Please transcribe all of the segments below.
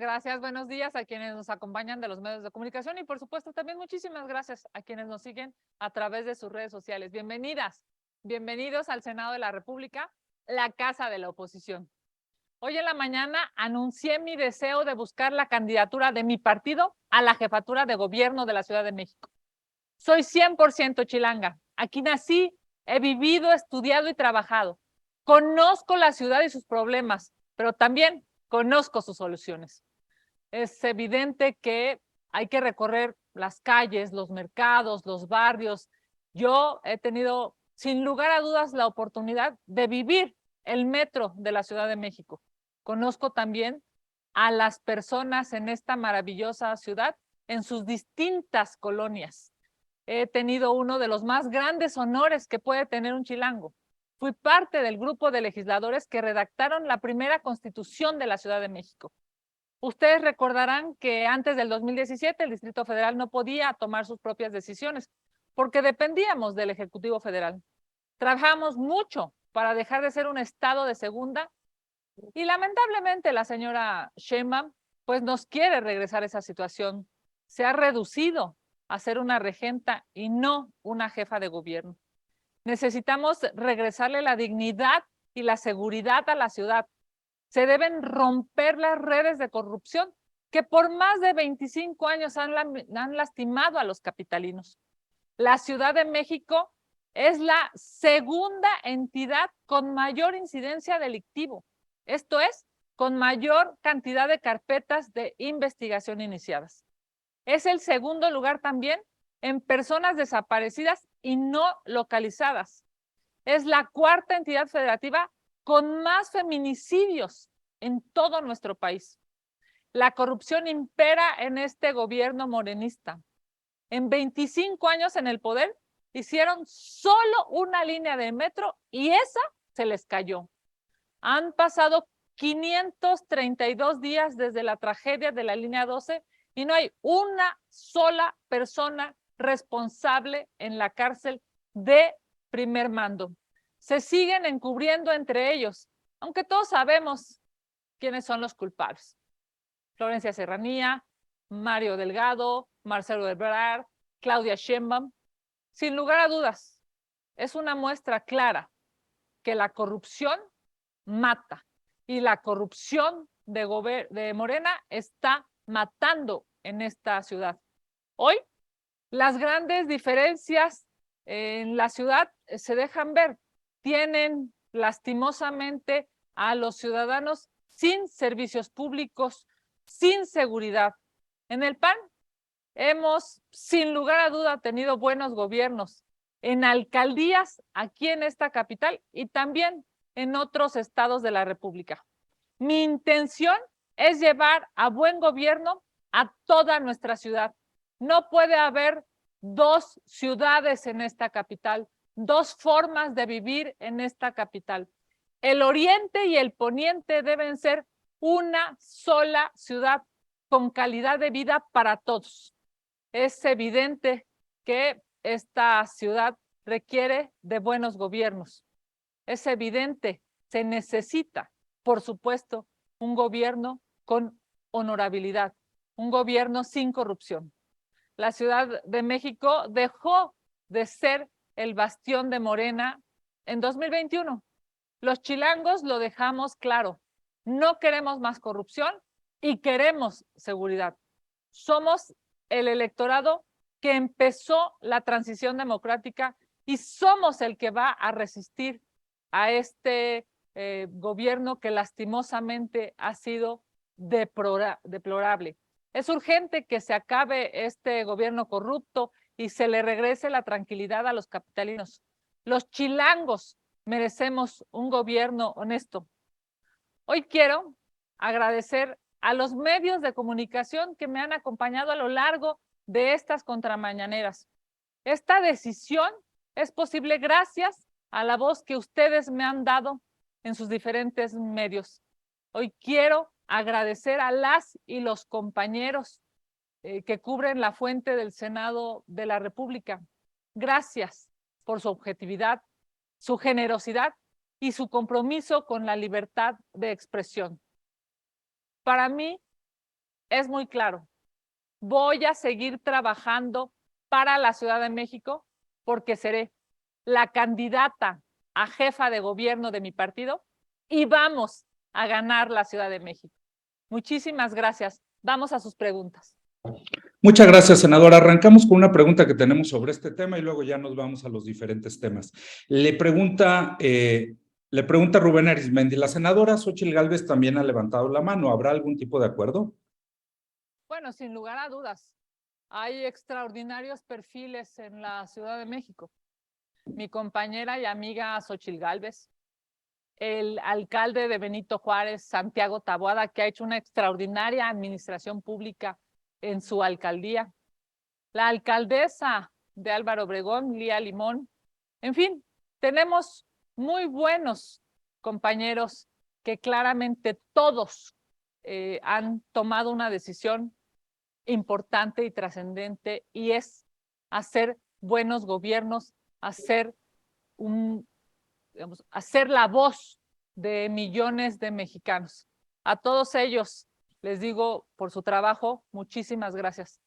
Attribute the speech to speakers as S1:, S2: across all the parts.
S1: gracias. Buenos días a quienes nos acompañan de los medios de comunicación y por supuesto también muchísimas gracias a quienes nos siguen a través de sus redes sociales. Bienvenidas, bienvenidos al Senado de la República, la casa de la oposición. Hoy en la mañana anuncié mi deseo de buscar la candidatura de mi partido a la jefatura de gobierno de la Ciudad de México. Soy 100% chilanga. Aquí nací, he vivido, estudiado y trabajado. Conozco la ciudad y sus problemas, pero también conozco sus soluciones. Es evidente que hay que recorrer las calles, los mercados, los barrios. Yo he tenido, sin lugar a dudas, la oportunidad de vivir el metro de la Ciudad de México. Conozco también a las personas en esta maravillosa ciudad en sus distintas colonias. He tenido uno de los más grandes honores que puede tener un chilango. Fui parte del grupo de legisladores que redactaron la primera constitución de la Ciudad de México. Ustedes recordarán que antes del 2017 el Distrito Federal no podía tomar sus propias decisiones porque dependíamos del Ejecutivo Federal. Trabajamos mucho para dejar de ser un estado de segunda y lamentablemente la señora Sheinbaum pues nos quiere regresar a esa situación. Se ha reducido a ser una regenta y no una jefa de gobierno. Necesitamos regresarle la dignidad y la seguridad a la ciudad. Se deben romper las redes de corrupción que por más de 25 años han lastimado a los capitalinos. La Ciudad de México es la segunda entidad con mayor incidencia delictivo. Esto es, con mayor cantidad de carpetas de investigación iniciadas. Es el segundo lugar también en personas desaparecidas y no localizadas. Es la cuarta entidad federativa con más feminicidios en todo nuestro país. La corrupción impera en este gobierno morenista. En 25 años en el poder, hicieron solo una línea de metro y esa se les cayó. Han pasado 532 días desde la tragedia de la línea 12 y no hay una sola persona responsable en la cárcel de primer mando. Se siguen encubriendo entre ellos, aunque todos sabemos quiénes son los culpables. Florencia Serranía, Mario Delgado, Marcelo Ebrard, Claudia Sheinbaum. Sin lugar a dudas, es una muestra clara que la corrupción mata y la corrupción de Morena está matando en esta ciudad. Hoy, las grandes diferencias en la ciudad se dejan ver. Tienen lastimosamente a los ciudadanos sin servicios públicos, sin seguridad. En el PAN hemos, sin lugar a duda, tenido buenos gobiernos en alcaldías aquí en esta capital y también en otros estados de la República. Mi intención es llevar a buen gobierno a toda nuestra ciudad. No puede haber dos ciudades en esta capital, dos formas de vivir en esta capital. El oriente y el poniente deben ser una sola ciudad con calidad de vida para todos. Es evidente que esta ciudad requiere de buenos gobiernos. Es evidente, se necesita, por supuesto, un gobierno con honorabilidad, un gobierno sin corrupción. La Ciudad de México dejó de ser el bastión de Morena en 2021. Los chilangos lo dejamos claro. No queremos más corrupción y queremos seguridad. Somos el electorado que empezó la transición democrática y somos el que va a resistir a este gobierno que lastimosamente ha sido deplorable. Es urgente que se acabe este gobierno corrupto y se le regrese la tranquilidad a los capitalinos. Los chilangos merecemos un gobierno honesto. Hoy quiero agradecer a los medios de comunicación que me han acompañado a lo largo de estas contramañaneras. Esta decisión es posible gracias a la voz que ustedes me han dado en sus diferentes medios. Hoy quiero agradecer a las y los compañeros que cubren la fuente del Senado de la República. Gracias por su objetividad, su generosidad y su compromiso con la libertad de expresión. Para mí es muy claro. Voy a seguir trabajando para la Ciudad de México porque seré la candidata a jefa de gobierno de mi partido y vamos a ganar la Ciudad de México. Muchísimas gracias. Vamos a sus preguntas.
S2: Muchas gracias, senadora. Arrancamos con una pregunta que tenemos sobre este tema y luego ya nos vamos a los diferentes temas. Le pregunta Rubén Arismendi, la senadora Xóchitl Gálvez también ha levantado la mano. ¿Habrá algún tipo de acuerdo?
S1: Bueno, sin lugar a dudas, hay extraordinarios perfiles en la Ciudad de México. Mi compañera y amiga Xóchitl Gálvez, el alcalde de Benito Juárez, Santiago Taboada, que ha hecho una extraordinaria administración pública en su alcaldía, la alcaldesa de Álvaro Obregón, Lía Limón. En fin, tenemos muy buenos compañeros que claramente todos han tomado una decisión importante y trascendente, y es hacer buenos gobiernos, hacer la voz de millones de mexicanos. A todos ellos les digo por su trabajo, muchísimas gracias.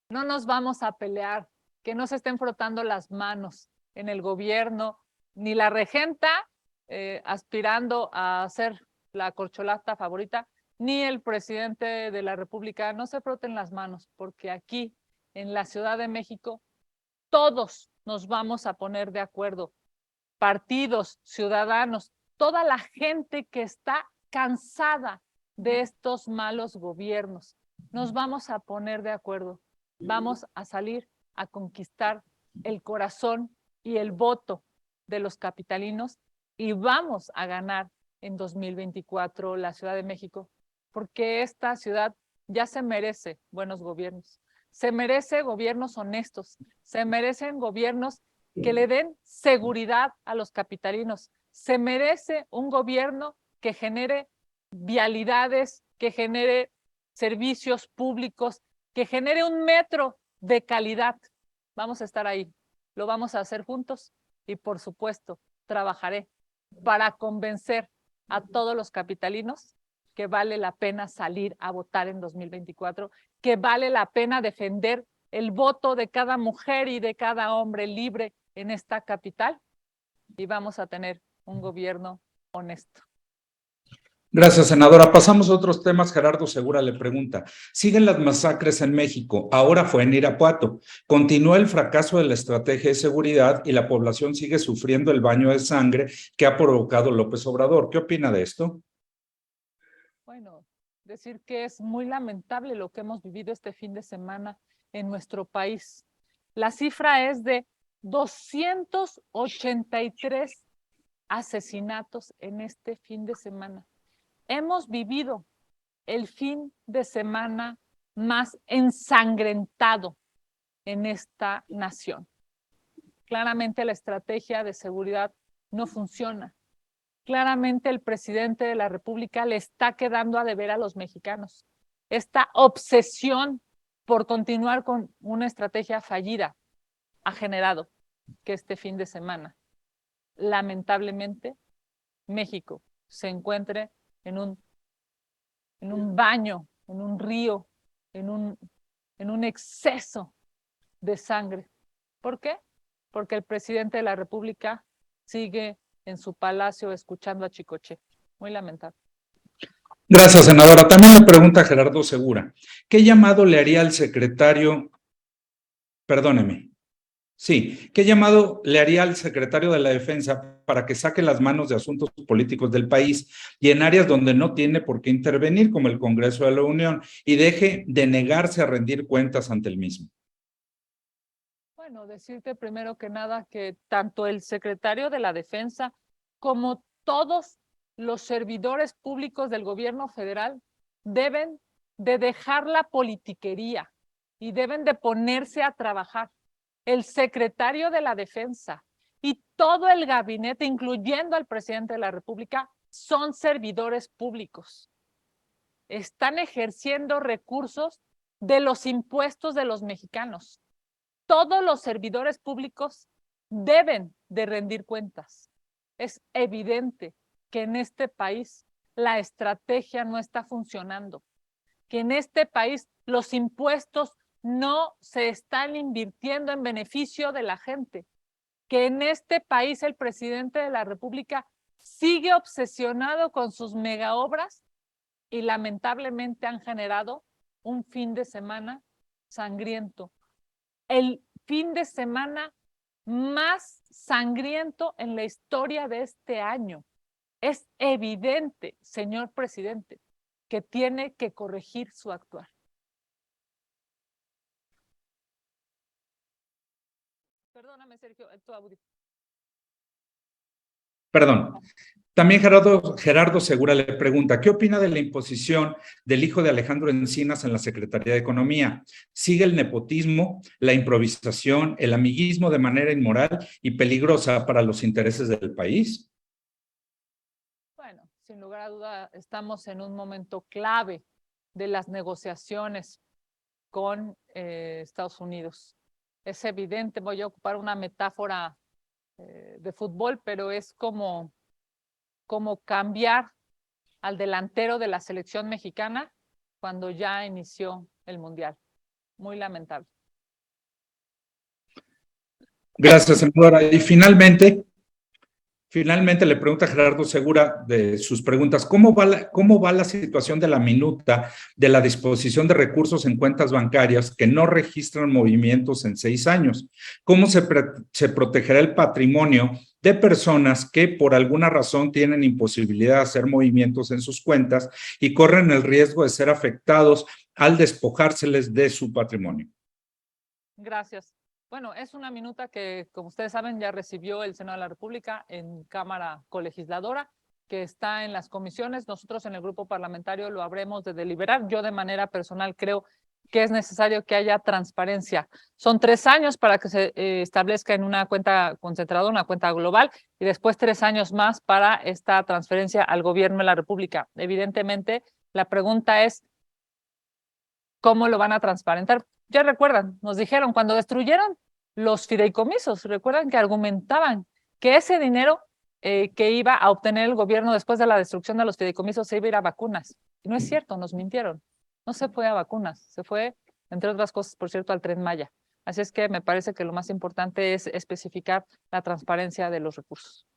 S1: No nos vamos a pelear, que no se estén frotando las manos en el gobierno, ni la regenta aspirando a ser la corcholata favorita, ni el presidente de la República. No se froten las manos, porque aquí en la Ciudad de México todos nos vamos a poner de acuerdo. Partidos, ciudadanos, toda la gente que está cansada de estos malos gobiernos. Nos vamos a poner de acuerdo. Vamos a salir a conquistar el corazón y el voto de los capitalinos y vamos a ganar en 2024 la Ciudad de México, porque esta ciudad ya se merece buenos gobiernos, se merece gobiernos honestos, se merecen gobiernos que le den seguridad a los capitalinos, se merece un gobierno que genere vialidades, que genere servicios públicos, que genere un metro de calidad. Vamos a estar ahí, lo vamos a hacer juntos y por supuesto trabajaré para convencer a todos los capitalinos que vale la pena salir a votar en 2024, que vale la pena defender el voto de cada mujer y de cada hombre libre en esta capital y vamos a tener un gobierno honesto.
S2: Gracias, senadora. Pasamos a otros temas. Gerardo Segura le pregunta, siguen las masacres en México, ahora fue en Irapuato. Continúa el fracaso de la estrategia de seguridad y la población sigue sufriendo el baño de sangre que ha provocado López Obrador. ¿Qué opina de esto?
S1: Bueno, decir que es muy lamentable lo que hemos vivido este fin de semana en nuestro país. La cifra es de 283 asesinatos en este fin de semana. Hemos vivido el fin de semana más ensangrentado en esta nación. Claramente la estrategia de seguridad no funciona. Claramente el presidente de la República le está quedando a deber a los mexicanos. Esta obsesión por continuar con una estrategia fallida ha generado que este fin de semana, lamentablemente, México se encuentre en un baño, en un río, en un exceso de sangre. ¿Por qué? Porque el presidente de la República sigue en su palacio escuchando a Chicoche. Muy lamentable.
S2: Gracias, senadora. También le pregunta Gerardo Segura, ¿qué llamado le haría al secretario, perdóneme, sí, qué llamado le haría al secretario de la Defensa para que saque las manos de asuntos políticos del país y en áreas donde no tiene por qué intervenir, como el Congreso de la Unión, y deje de negarse a rendir cuentas ante el mismo?
S1: Bueno, decirte primero que nada que tanto el secretario de la Defensa como todos los servidores públicos del gobierno federal deben de dejar la politiquería y deben de ponerse a trabajar. El secretario de la Defensa y todo el gabinete, incluyendo al presidente de la República, son servidores públicos. Están ejerciendo recursos de los impuestos de los mexicanos. Todos los servidores públicos deben de rendir cuentas. Es evidente que en este país la estrategia no está funcionando. que en este país los impuestos no se están invirtiendo en beneficio de la gente, que en este país el presidente de la República sigue obsesionado con sus megaobras y lamentablemente han generado un fin de semana sangriento. El fin de semana más sangriento en la historia de este año. Es evidente, señor presidente, que tiene que corregir su actuar. Perdóname, Sergio, tu audio.
S2: Perdón. También Gerardo Segura le pregunta, ¿qué opina de la imposición del hijo de Alejandro Encinas en la Secretaría de Economía? ¿Sigue el nepotismo, la improvisación, el amiguismo de manera inmoral y peligrosa para los intereses del país?
S1: Bueno, sin lugar a duda, estamos en un momento clave de las negociaciones con Estados Unidos. Es evidente, voy a ocupar una metáfora de fútbol, pero es como cambiar al delantero de la selección mexicana cuando ya inició el Mundial. Muy lamentable.
S2: Gracias, senadora. Y finalmente le pregunta Gerardo Segura de sus preguntas, ¿cómo va la situación de la minuta de la disposición de recursos en cuentas bancarias que no registran movimientos en 6 años? ¿Cómo se protegerá el patrimonio de personas que por alguna razón tienen imposibilidad de hacer movimientos en sus cuentas y corren el riesgo de ser afectados al despojárseles de su patrimonio?
S1: Gracias. Bueno, es una minuta que, como ustedes saben, ya recibió el Senado de la República en Cámara Colegisladora, que está en las comisiones. Nosotros en el grupo parlamentario lo habremos de deliberar. Yo de manera personal creo que es necesario que haya transparencia. Son 3 años para que se establezca en una cuenta concentradora, una cuenta global, y después 3 años más para esta transferencia al gobierno de la República. Evidentemente, la pregunta es, ¿cómo lo van a transparentar? Ya recuerdan, nos dijeron cuando destruyeron los fideicomisos, recuerdan que argumentaban que ese dinero que iba a obtener el gobierno después de la destrucción de los fideicomisos se iba a ir a vacunas. Y no es cierto, nos mintieron. No se fue a vacunas, se fue, entre otras cosas, por cierto, al Tren Maya. Así es que me parece que lo más importante es especificar la transparencia de los recursos.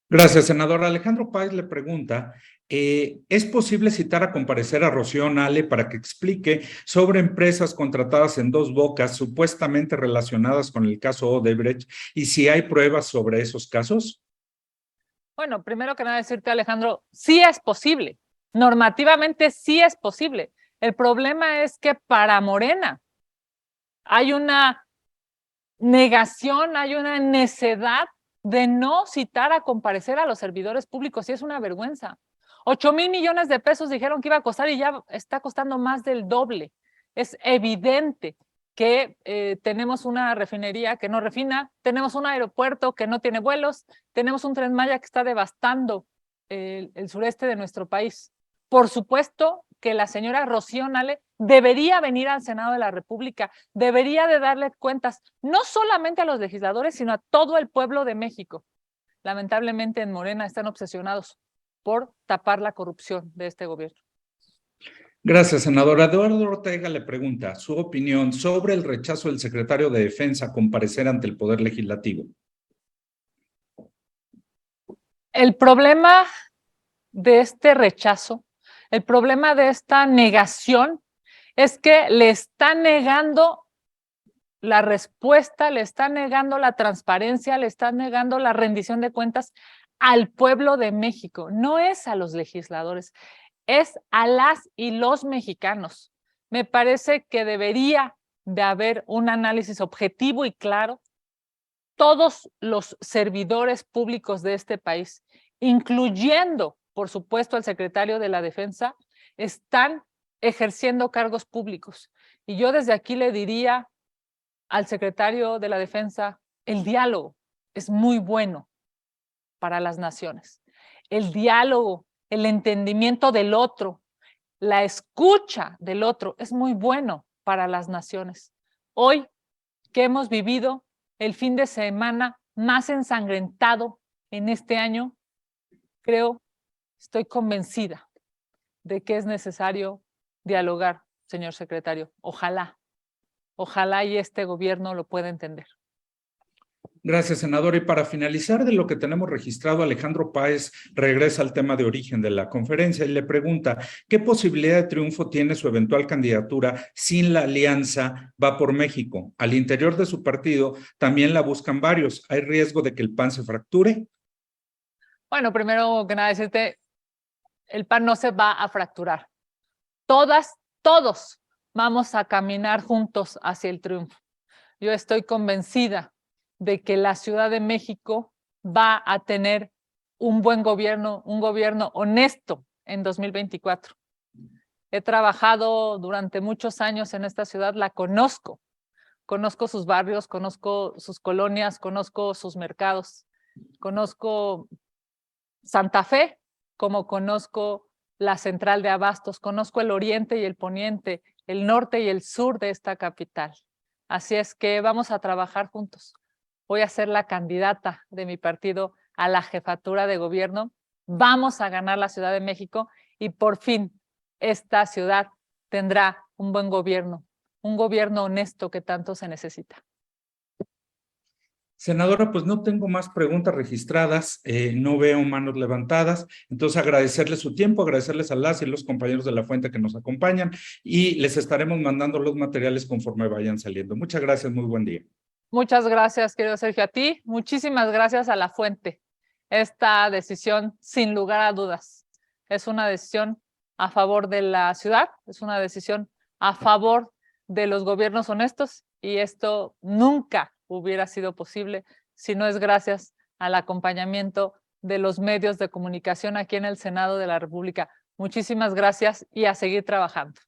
S2: Gracias, senador. Alejandro Páez le pregunta, ¿es posible citar a comparecer a Rocío Nale para que explique sobre empresas contratadas en Dos Bocas supuestamente relacionadas con el caso Odebrecht y si hay pruebas sobre esos casos?
S1: Bueno, primero que nada decirte, Alejandro, sí es posible. Normativamente sí es posible. El problema es que para Morena hay una negación, hay una necedad de no citar a comparecer a los servidores públicos, y es una vergüenza. 8,000 millones de pesos dijeron que iba a costar y ya está costando más del doble. Es evidente que tenemos una refinería que no refina, tenemos un aeropuerto que no tiene vuelos, tenemos un Tren Maya que está devastando el sureste de nuestro país. Por supuesto que la señora Rocío Nale debería venir al Senado de la República, debería de darle cuentas, no solamente a los legisladores, sino a todo el pueblo de México. Lamentablemente en Morena están obsesionados por tapar la corrupción de este gobierno.
S2: Gracias, senadora. Eduardo Ortega le pregunta su opinión sobre el rechazo del secretario de Defensa a comparecer ante el Poder Legislativo.
S1: El problema de este rechazo, el problema de esta negación es que le está negando la respuesta, le está negando la transparencia, le está negando la rendición de cuentas al pueblo de México. No es a los legisladores, es a las y los mexicanos. Me parece que debería de haber un análisis objetivo y claro. Todos los servidores públicos de este país, incluyendo, por supuesto, al secretario de la Defensa, están ejerciendo cargos públicos. Y yo desde aquí le diría al secretario de la Defensa, el diálogo es muy bueno para las naciones. El diálogo, el entendimiento del otro, la escucha del otro es muy bueno para las naciones. Hoy que hemos vivido el fin de semana más ensangrentado en este año, estoy convencida de que es necesario dialogar, señor secretario. Ojalá y este gobierno lo pueda entender.
S2: Gracias, senador. Y para finalizar de lo que tenemos registrado, Alejandro Páez regresa al tema de origen de la conferencia y le pregunta, ¿qué posibilidad de triunfo tiene su eventual candidatura sin la alianza Va por México? Al interior de su partido también la buscan varios. ¿Hay riesgo de que el PAN se fracture?
S1: Bueno, primero que nada decirte, el PAN no se va a fracturar. Todos vamos a caminar juntos hacia el triunfo. Yo estoy convencida de que la Ciudad de México va a tener un buen gobierno, un gobierno honesto en 2024. He trabajado durante muchos años en esta ciudad, la conozco sus barrios, conozco sus colonias, conozco sus mercados, conozco Santa Fe, como conozco la central de abastos, conozco el oriente y el poniente, el norte y el sur de esta capital. Así es que vamos a trabajar juntos. Voy a ser la candidata de mi partido a la jefatura de gobierno. Vamos a ganar la Ciudad de México y por fin esta ciudad tendrá un buen gobierno, un gobierno honesto que tanto se necesita.
S2: Senadora, pues no tengo más preguntas registradas, no veo manos levantadas, entonces agradecerle su tiempo, agradecerles a las y los compañeros de La Fuente que nos acompañan y les estaremos mandando los materiales conforme vayan saliendo. Muchas gracias, muy buen día.
S1: Muchas gracias, querido Sergio, a ti. Muchísimas gracias a La Fuente. Esta decisión, sin lugar a dudas, es una decisión a favor de la ciudad, es una decisión a favor de los gobiernos honestos y esto nunca hubiera sido posible si no es gracias al acompañamiento de los medios de comunicación aquí en el Senado de la República. Muchísimas gracias y a seguir trabajando.